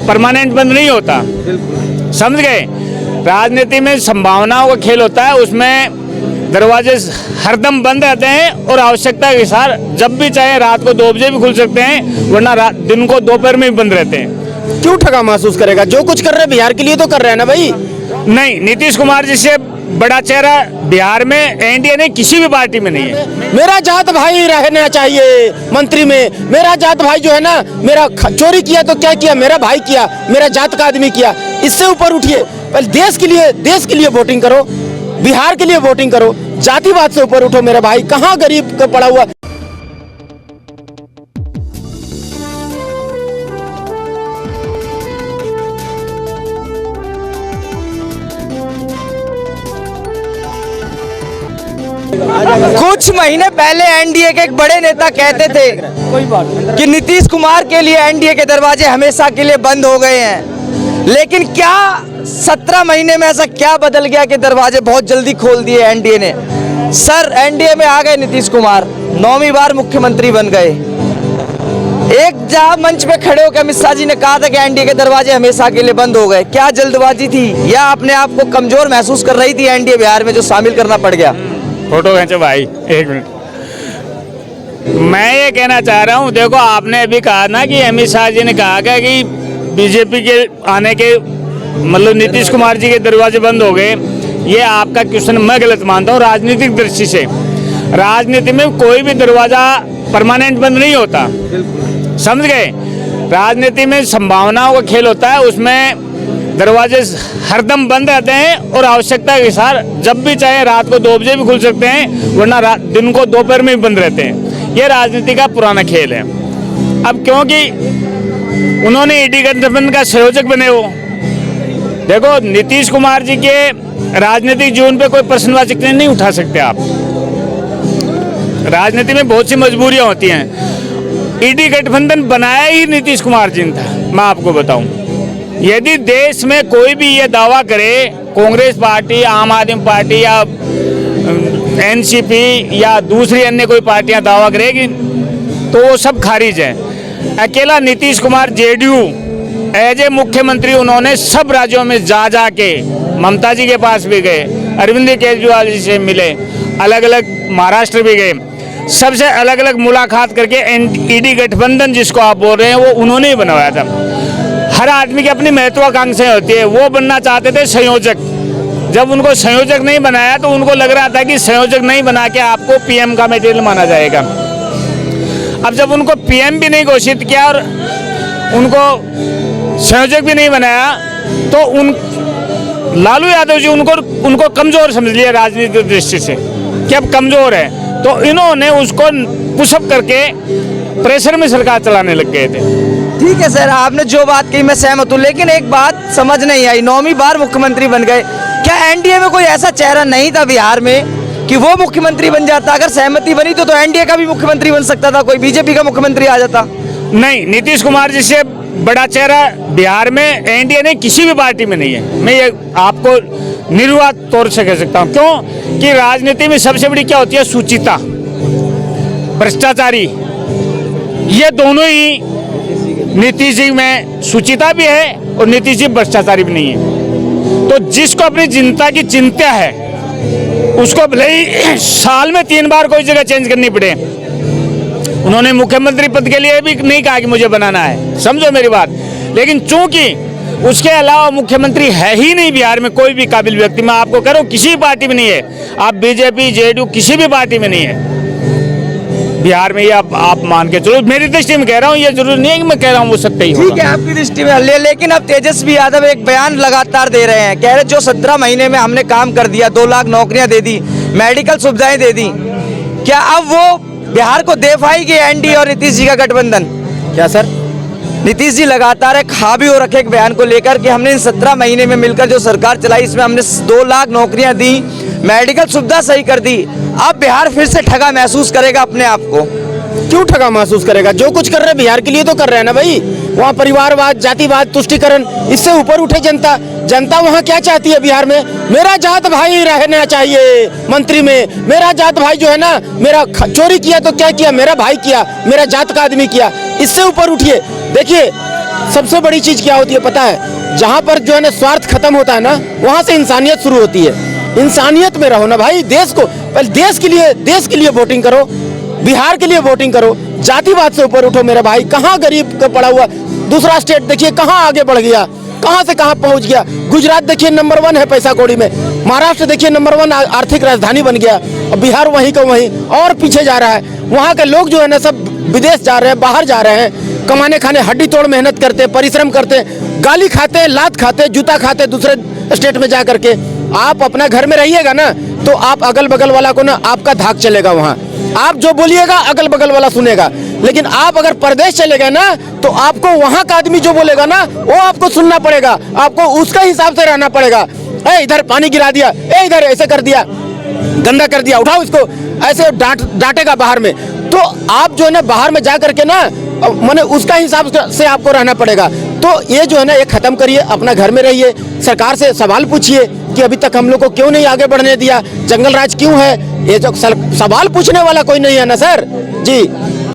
Permanent बंद नहीं होता, समझ गए। राजनीति में संभावनाओं का खेल होता है, उसमें दरवाजे हरदम बंद रहते हैं और आवश्यकता के अनुसार जब भी चाहे रात को 2 बजे भी खुल सकते हैं, वरना दिन को दोपहर में भी बंद रहते हैं। क्यों ठगा महसूस करेगा? जो कुछ कर रहे हैं बिहार के लिए तो कर रहे हैं ना भाई। नहीं, नीतीश कुमार जी से बड़ा चेहरा बिहार में एनडीए ने किसी भी पार्टी में नहीं है। मेरा जात भाई रहना चाहिए मंत्री में। मेरा जात भाई जो है ना, मेरा चोरी किया तो क्या किया, मेरा भाई किया, मेरा जात का आदमी किया। इससे ऊपर उठिए, पहले देश के लिए वोटिंग करो, बिहार के लिए वोटिंग करो, जातिवाद से ऊपर उठो मेरे भाई। कहाँ गरीब का पड़ा हुआ। कुछ महीने पहले एनडीए के एक बड़े नेता कहते थे कि नीतीश कुमार के लिए एनडीए के दरवाजे हमेशा के लिए बंद हो गए हैं। लेकिन क्या 17 महीने में ऐसा क्या बदल गया कि दरवाजे बहुत जल्दी खोल दिए एनडीए ने? सर, एनडीए में आ गए नीतीश कुमार, 9वीं बार मुख्यमंत्री बन गए। एक जहां मंच पे खड़े होकर अमित शाह जी ने कहा था कि एनडीए के दरवाजे हमेशा के लिए बंद हो गए। क्या जल्दबाजी थी या अपने आप को कमजोर महसूस कर रही थी एनडीए बिहार में, जो शामिल करना पड़ गया? फोटो खींचो भाई, 1 मिनट। मैं ये कहना चाह रहा हूँ, देखो आपने अभी कहा ना कि अमित शाह जी ने कहा कि बीजेपी के आने के मतलब नीतीश कुमार जी के दरवाजे बंद हो गए। ये आपका क्वेश्चन मैं गलत मानता हूँ। राजनीतिक दृष्टि से राजनीति में कोई भी दरवाजा परमानेंट बंद नहीं होता, समझ गए। राजनीति में संभावनाओं का खेल होता है, उसमें दरवाजे हरदम बंद रहते हैं और आवश्यकता के अनुसार जब भी चाहे रात को 2 बजे भी खुल सकते हैं, वरना दिन को दोपहर में भी बंद रहते हैं। ये राजनीति का पुराना खेल है। अब क्योंकि उन्होंने ईडी गठबंधन का संयोजक बने हो, देखो नीतीश कुमार जी के राजनीतिक जीवन पे कोई प्रश्नवाची नहीं उठा सकते आप। राजनीति में बहुत सी मजबूरियां होती हैं। ईडी गठबंधन बनाया ही नीतीश कुमार जी ने था। मैं आपको बताऊं, यदि देश में कोई भी ये दावा करे, कांग्रेस पार्टी, आम आदमी पार्टी या एनसीपी या दूसरी अन्य कोई पार्टियां दावा करेगी तो वो सब खारिज है। अकेला Nitish Kumar JDU as a मुख्यमंत्री उन्होंने सब राज्यों में जा के ममता जी के पास भी गए, अरविंद केजरीवाल जी से मिले, अलग अलग महाराष्ट्र भी गए, सबसे अलग अलग मुलाकात करके ईडी गठबंधन जिसको आप बोल रहे हैं वो उन्होंने ही बनवाया था। हर आदमी की अपनी महत्वाकांक्षाएं होती है। वो बनना चाहते थे संयोजक, जब उनको संयोजक नहीं बनाया तो उनको लग रहा था कि संयोजक नहीं बना के आपको पीएम का मटेरियल माना जाएगा। अब जब उनको पीएम भी नहीं घोषित किया और उनको संयोजक भी नहीं बनाया तो लालू यादव जी उनको कमजोर समझ लिया राजनीतिक दृष्टि से कि अब कमजोर है, तो इन्होंने उसको पुशअप करके प्रेशर में सरकार चलाने लग गए थे। ठीक है सर, आपने जो बात कही मैं सहमत हूँ, लेकिन एक बात समझ नहीं आई, 9वीं बार मुख्यमंत्री बन गए। क्या एनडीए में कोई ऐसा चेहरा नहीं था बिहार में कि वो मुख्यमंत्री बन जाता? अगर सहमति बनी तो एनडीए का भी मुख्यमंत्री बन सकता था, कोई बीजेपी का मुख्यमंत्री आ जाता। नहीं, नीतीश कुमार जी से बड़ा चेहरा बिहार में एनडीए ने किसी भी पार्टी में नहीं है। मैं ये आपको निर्वात तौर से कह सकता हूँ। क्यों कि राजनीति में सबसे बड़ी क्या होती है? सुचिता, भ्रष्टाचारी। ये दोनों ही नीतीश जी में सुचिता भी है और नीतीश जी भ्रष्टाचारी भी नहीं है। तो जिसको अपनी जनता की चिंता है उसको भले ही साल में 3 बार कोई जगह चेंज करनी पड़े। उन्होंने मुख्यमंत्री पद के लिए भी नहीं कहा कि मुझे बनाना है, समझो मेरी बात। लेकिन चूंकि उसके अलावा मुख्यमंत्री है ही नहीं बिहार में कोई भी काबिल व्यक्ति, मैं आपको कह रहा हूँ किसी भी पार्टी में नहीं है। आप बीजेपी जेडीयू किसी भी पार्टी में नहीं है बिहार में। ये आप मान के चलो, मेरी दृष्टि में कह रहा हूँ, ये जरूरी नहीं है कि मैं कह रहा हूँ वो सत्य ही होगा। ठीक है, आपकी दृष्टि में। लेकिन अब तेजस्वी यादव एक बयान लगातार दे रहे हैं, कह रहे जो 17 महीने में हमने काम कर दिया, 2 लाख नौकरियां दे दी, मेडिकल सुविधाएं दे दी, क्या अब वो बिहार को दे पाएगी एनडीए और नीतीश जी का गठबंधन? क्या सर? नीतीश जी लगातार एक हावी हो रखे एक बयान को लेकर कि हमने इन 17 महीने में मिलकर जो सरकार चलाई इसमें हमने 2 लाख नौकरियां दी, मेडिकल सुविधा सही कर दी। अब बिहार फिर से ठगा महसूस करेगा अपने आप को। क्यों ठगा महसूस करेगा? जो कुछ कर रहे हैं बिहार के लिए तो कर रहे हैं ना भाई। वहाँ परिवारवाद, जातिवाद, तुष्टिकरण, इससे ऊपर उठे जनता वहाँ क्या चाहती है बिहार में? मेरा जात भाई रहना चाहिए मंत्री में। मेरा जात भाई जो है ना, मेरा चोरी किया तो क्या किया, मेरा भाई किया, मेरा जात का आदमी किया। इससे ऊपर उठिए, देखिए सबसे बड़ी चीज क्या होती है पता है? जहाँ पर जो है ना स्वार्थ खत्म होता है ना, वहाँ से इंसानियत शुरू होती है। इंसानियत में रहो ना भाई। देश को पहले देश के लिए वोटिंग करो, बिहार के लिए वोटिंग करो। जातिवाद से ऊपर उठो मेरे भाई। कहाँ गरीब का पड़ा हुआ, दूसरा स्टेट देखिए कहाँ आगे बढ़ गया, कहाँ से कहाँ पहुँच गया। गुजरात देखिए नंबर 1 है पैसा कौड़ी में, महाराष्ट्र देखिए नंबर 1 आर्थिक राजधानी बन गया, और बिहार वहीं का वहीं और पीछे जा रहा है। वहाँ के लोग जो है ना सब विदेश जा रहे हैं, बाहर जा रहे हैं, कमाने खाने हड्डी तोड़ मेहनत करते हैं, परिश्रम करते हैं, गाली खाते हैं, लात खाते हैं, जूता खाते हैं दूसरे स्टेट में जा करके। आप अपना घर में रहिएगा ना तो आप अगल बगल वाला को ना आपका धाक चलेगा वहाँ। आप जो बोलिएगा अगल बगल वाला सुनेगा। लेकिन आप अगर परदेश चले गए ना तो आपको वहाँ का आदमी जो बोलेगा ना वो आपको सुनना पड़ेगा, आपको उसका हिसाब से रहना पड़ेगा। ए इधर पानी गिरा दिया, ए इधर ऐसे कर दिया, गंदा कर दिया, उठाओ इसको, ऐसे डांटेगा बाहर में। तो आप जो है ना बाहर में जा करके ना माने उसका हिसाब से आपको रहना पड़ेगा। तो ये जो है ना ये खत्म करिए, अपना घर में रहिए, सरकार से सवाल पूछिए कि अभी तक हम लोग को क्यों नहीं आगे बढ़ने दिया, जंगल राज क्यों है। ये जो सवाल पूछने वाला कोई नहीं है ना सर जी।